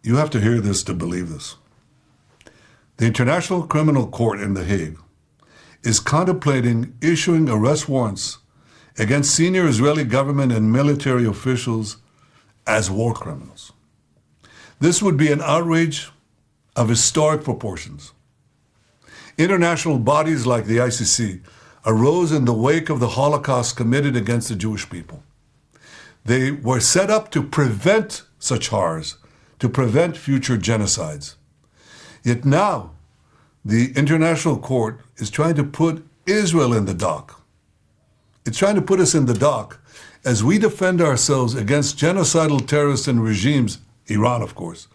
You have to hear this to believe this. The International Criminal Court in The Hague is contemplating issuing arrest warrants against senior Israeli government and military officials as war criminals. This would be an outrage of historic proportions. International bodies like the ICC arose in the wake of the Holocaust committed against the Jewish people. They were set up to prevent such horrors, to prevent future genocides. Yet now, the International Court is trying to put Israel in the dock. It's trying to put us in the dock as we defend ourselves against genocidal terrorists and regimes, Iran of course,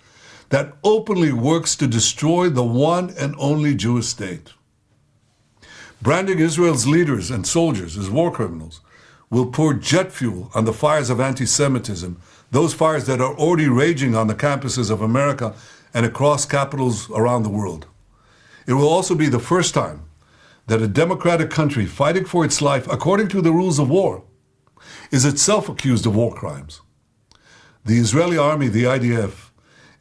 that openly works to destroy the one and only Jewish state. Branding Israel's leaders and soldiers as war criminals will pour jet fuel on the fires of anti-Semitism, those fires that are already raging on the campuses of America and across capitals around the world. It will also be the first time that a democratic country fighting for its life according to the rules of war is itself accused of war crimes. The Israeli army, the IDF,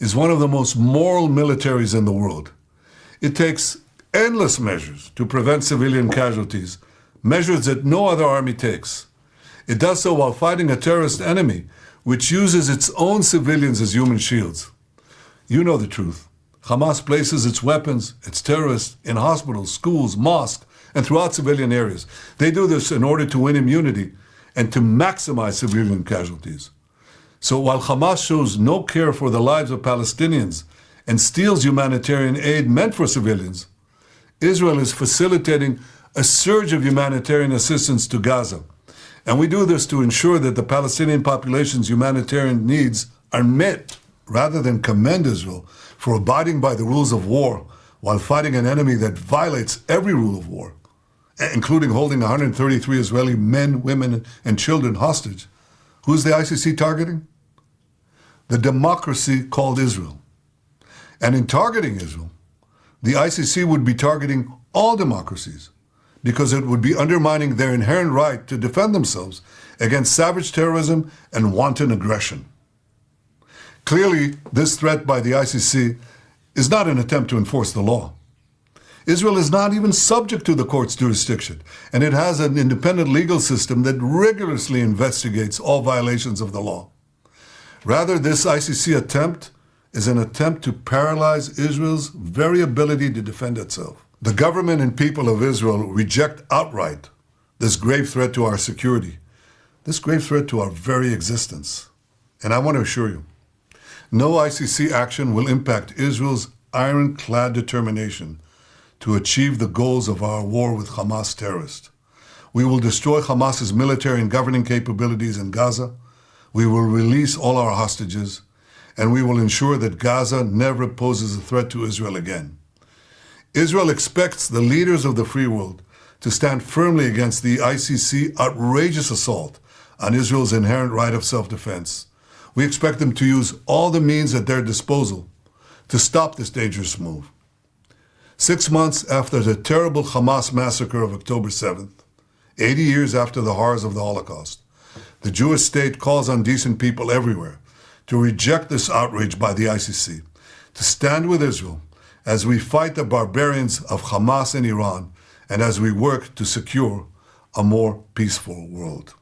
is one of the most moral militaries in the world. It takes endless measures to prevent civilian casualties, measures that no other army takes. It does so while fighting a terrorist enemy which uses its own civilians as human shields. You know the truth. Hamas places its weapons, its terrorists, in hospitals, schools, mosques, and throughout civilian areas. They do this in order to win immunity and to maximize civilian casualties. So while Hamas shows no care for the lives of Palestinians and steals humanitarian aid meant for civilians, Israel is facilitating a surge of humanitarian assistance to Gaza. And we do this to ensure that the Palestinian population's humanitarian needs are met, rather than commend Israel for abiding by the rules of war while fighting an enemy that violates every rule of war, including holding 133 Israeli men, women, and children hostage. Who's the ICC targeting? The democracy called Israel. And in targeting Israel, the ICC would be targeting all democracies because it would be undermining their inherent right to defend themselves against savage terrorism and wanton aggression. Clearly, this threat by the ICC is not an attempt to enforce the law. Israel is not even subject to the court's jurisdiction, and it has an independent legal system that rigorously investigates all violations of the law. Rather, this ICC attempt is an attempt to paralyze Israel's very ability to defend itself. The government and people of Israel reject outright this grave threat to our security, this grave threat to our very existence. And I want to assure you, no ICC action will impact Israel's ironclad determination to achieve the goals of our war with Hamas terrorists. We will destroy Hamas's military and governing capabilities in Gaza. We will release all our hostages, and we will ensure that Gaza never poses a threat to Israel again. Israel expects the leaders of the free world to stand firmly against the ICC outrageous assault on Israel's inherent right of self-defense. We expect them to use all the means at their disposal to stop this dangerous move. 6 months after the terrible Hamas massacre of October 7th, 80 years after the horrors of the Holocaust, the Jewish state calls on decent people everywhere to reject this outrage by the ICC, to stand with Israel as we fight the barbarians of Hamas and Iran, and as we work to secure a more peaceful world.